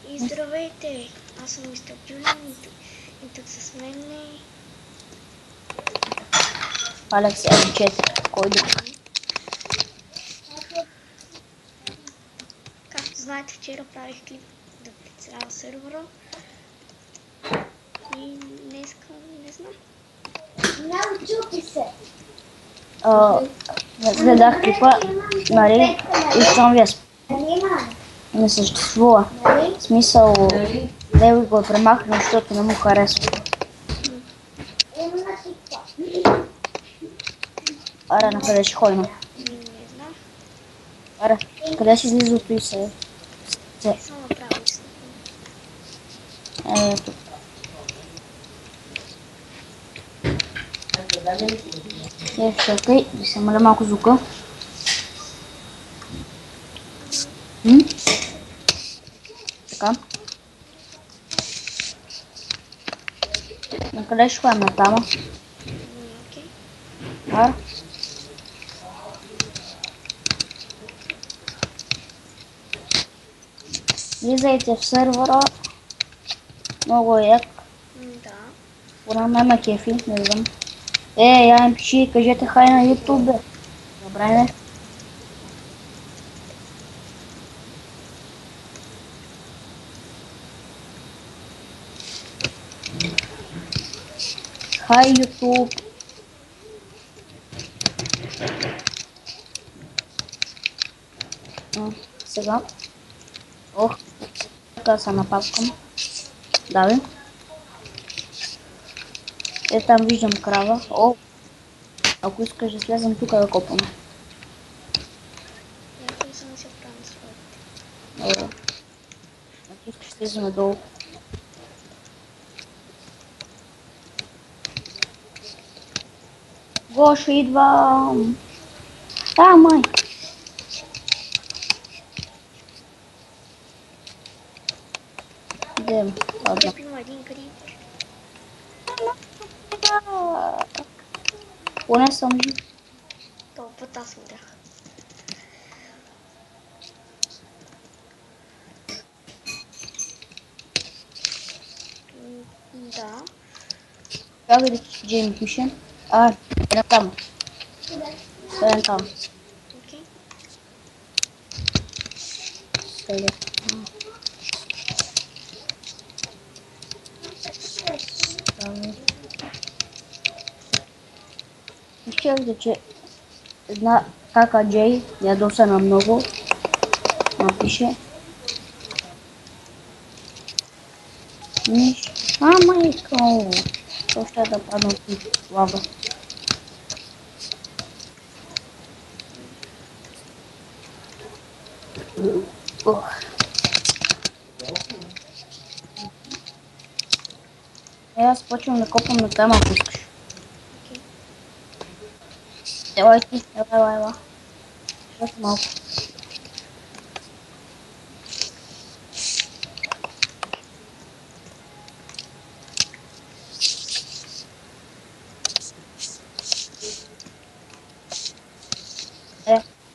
И здравейте, аз съм мистер Джулиан и тук с мен е... Алекс М4, кой да... Както знаете, вчера правих клип да представя сервера и днеска не знам. Научи се. Гледах клипа, нали, и щом ви не съществува. В смисъл, него го е премахнал, защото не му харесва. Аре, на къде ще ходим? Не знам. Аре, къде си излизото и се... Само направо изследвам. Ето. Чакай, да се маля малко звука. Така. На къде ще ходим? Натама? Окей. Аре. Влизайте в сервера. Много е як. Да. Поне ме кефи, не знам. Я им пиши и кажете хай на YouTube. Добре, не? Хай YouTube. Сега. Ох, така се напапкам. Да, бе. Там виждам крава. О, ако искаш да слезам тук да копам. Някой съм се правим своите. Добре. Ако искаш слезам надолу. Гошо, идвам. Май. Идем. Ладно. Тук има един крипър. Поне съм жив. Този път аз умрях. Да. Чакай да ти Джейми пише. Едем там. Едем там. Окей. Сега. Щях да че една кака Джей ядосана много. Напише. Нищо. Майко! То ще да падна от лава. Ох. Аз почвам да копам на тема, ако искаш. Окей. Елай ти, ела. Чакай малко.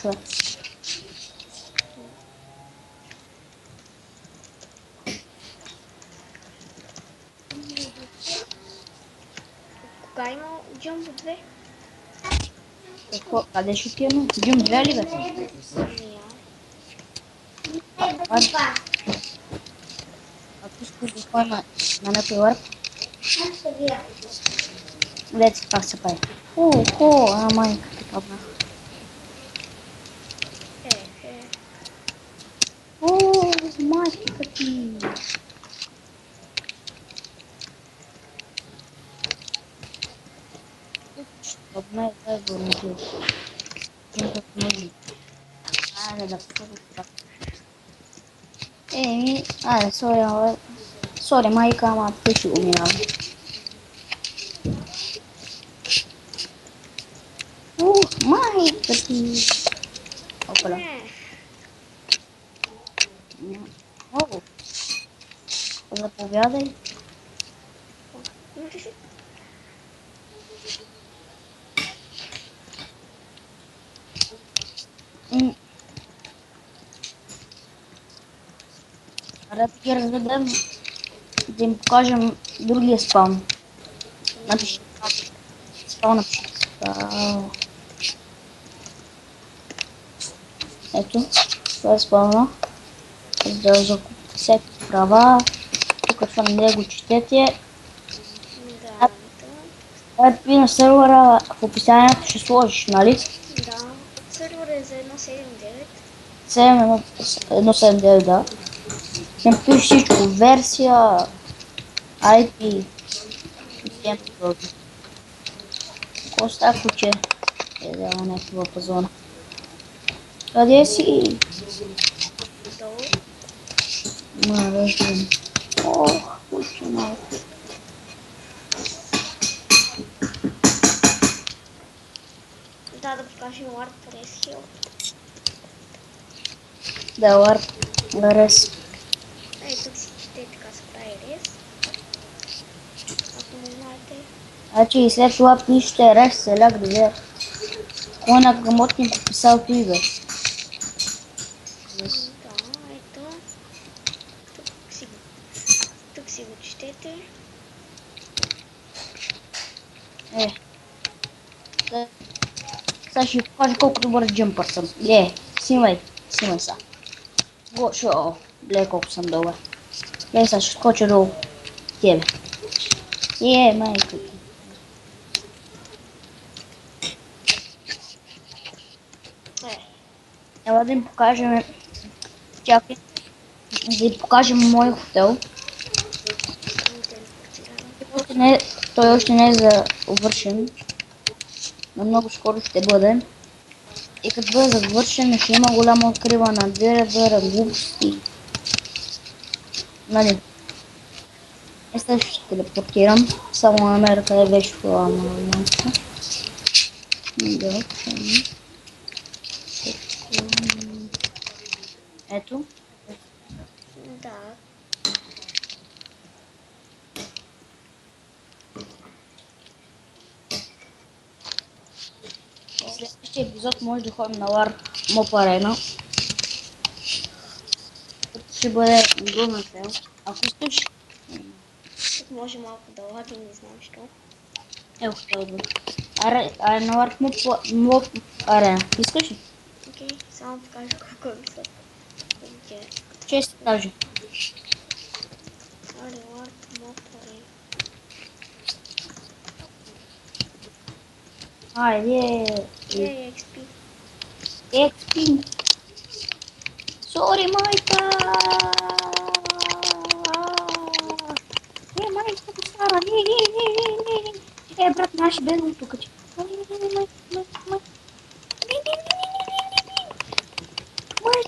Чуя. Кога има Jumbo 2? Какво? Къде ще отиваме? Джим 2 ли бе? Не. Ако искаш да ходим на някой върх, гледай си как се прави. Майка ти паднах. Майка ти. Одна и та го не Айде да пробвам. Сори, майка, ама те ще умирам. Майка ти. Опала. О, заповядай. Да ги разведем, да им покажем другия спаун. Напиши спаун, напиши спаун. Ето, това е спауна. Да закупите всякакви права. Тук това не го четете. Да, IP на сервера в описанието ще сложиш, нали? да. Сервер е за 1.7.9. 179, да. Ще напишеш всичко. Версия, IP и тем подобни. Какво става, куче? Е, да, някаква пазона. Къде си? Долу. Ма, виждам. Ох, куче малко. Да, да покажем WordPress Hill. Да, WordPress. Тук си чете така се прави рез. Ако не знаете. Значи и след това пишете REST select there. Кой на грамотник писал ти, бе? Да, ето. Тук си го четете. Да. Сега ще ви покажа колко добър джъмпър съм. Снимай са. Шо, гледай колко съм добър. Сега ще скоча долу тебе. Майка ти. Ела да им покажем. Чакай. Да им покажем мой хотел. Той още не е завършен. Но много скоро ще бъде. И като бъде завършен, ще има голямо откриване на дървера, глупости. Нали? Сега ще телепортирам. Само намеря къде беше това малко. Да, ето. Да. Следващия епизод може да ходим на War Mob Arena. Ще бъде гълна цел. Ако искаш... Тук може малко да лаги, не знам що. Хотел да. Аре на War Mob Arena. Искаш ли? Окей, само покажа колко е висок. Чести даже. Аре, War Mob Arena. Айде. XP. XP. Сори, майка! Майка, Сара, не. Брат, наш бедно тук.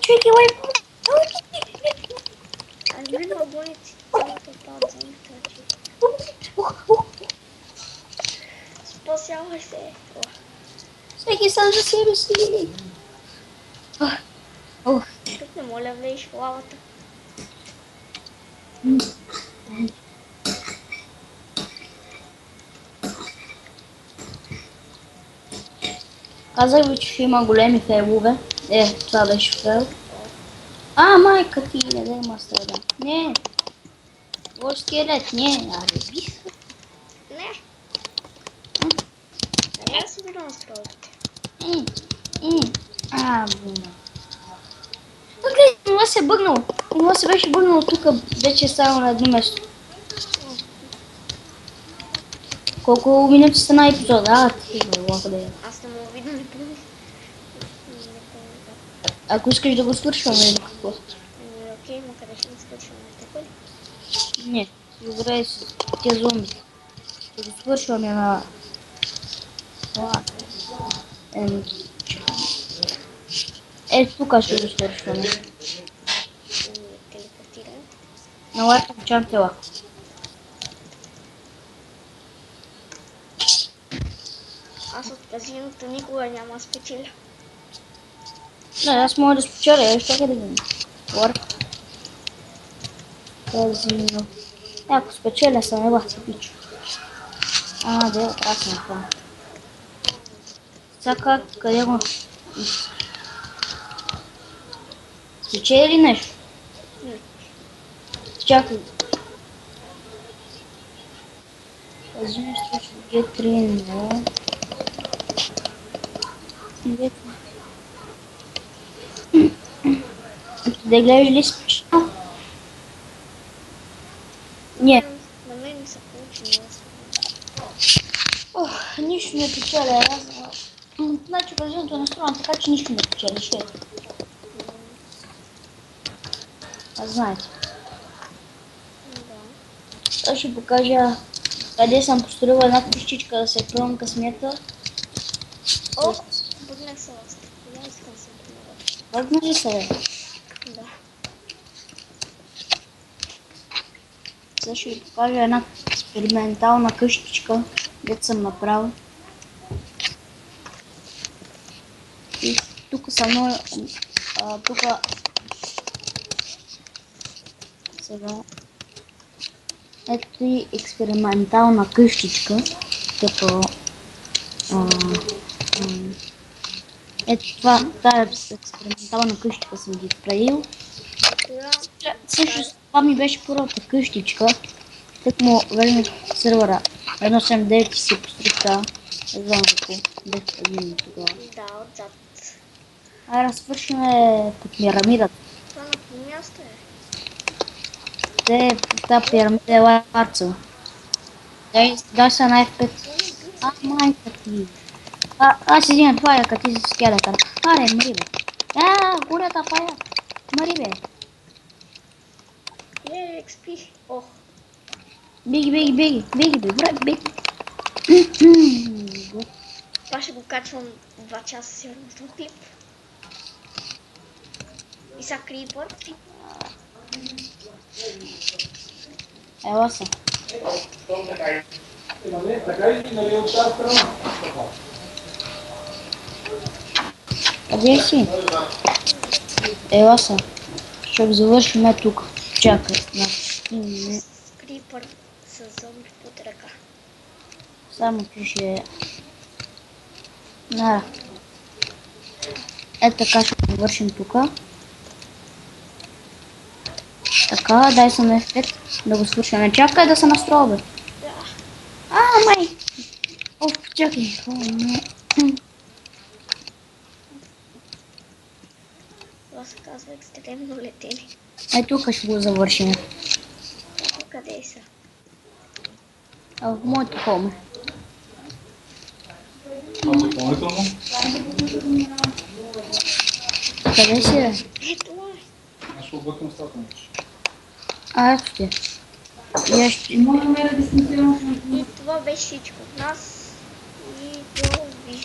Чуйте, Мен вагоните цялата падат за них тачи. Спасявай се. Всеки сам за себе си. Тук не моля влезеш в лавата. Казах ви, че ще има големи фейлове. Това беше фейл. Майка ти, не дай ма страда. Не. Лош скелет, не. Аре, бих. Не. Я си била настройките. Буна. Гледай, това се е бъгнало. Това се беше бъгнало тук, вече е само на едно место. Колко минути са на епизода? Аз не мога видно, не помня. Ако искаш да го свършваме или какво? Окей, но къде ще го свършваме? Така ли? Не, добре с тия зомби. Ще го свършваме на... Тук ще го свършваме. Телепортирам. На лайка чантела. Аз от казиното никога няма спечеля. Не, аз мога да спечеля, чакай да видим. Казино. Ако спечеля съм еба се пича. Аз съм това. Сега къде го... Спечели ли нещо? Не. Чакай. Казвам, ще G3, но... Да гледаш ли спиш? Не. На мен ми се получи нещо. Ох, нищо не печеля. Значи казването е настроено така, че нищо не печелиш. Ето. А знаете. Да. Сега ще покажа къде съм построила една къщичка да се пробвам късмета. О, бъднах се ласт. Я искам съм помогъл. Бъдна ли се, бе? Да. Сега ще ви покажа една експериментална къщичка, дето съм направил. И тук са много... тук... Сега... Ето и експериментална къщичка, като... ето това, тази експериментална къщичка съм ги правил. Коя? Всъщност това ми беше първата къщичка, тък му влезна в сервера. 1.7.9 си построих не знам какво, бях един тогава. Да, отзад. Айде да свършим под пирамидата. Това на какво място е? Те тази пирамида е ларца. Дай са на F5. А, майка ти. Аз един това е, като ти си скелета. Аре, мри бе. Горята фая. Мри бе. XP. Ох. Беги, бе, брат, беги. Това ще го качвам 2 часа сигурно в този клип. И са крипър. Ела са. Къде си? Ела са. Ще завършим тук. Чакай. Крипър с зомби под ръка. Само че ще... Да. Ето така ще завършим тук. Така, дай съм F5 да го свършим. Чакай да се настроя, бе. Да. Май! Оф, чакай. Това се казва екстремно летели. Тук ще го завършим. Къде са? В моето хоме. Допълнително? Къде си, бе? Ето е. Аз ще объркам стата ми. Ето ти. Я ще... И това беше всичко от нас. И довиждане.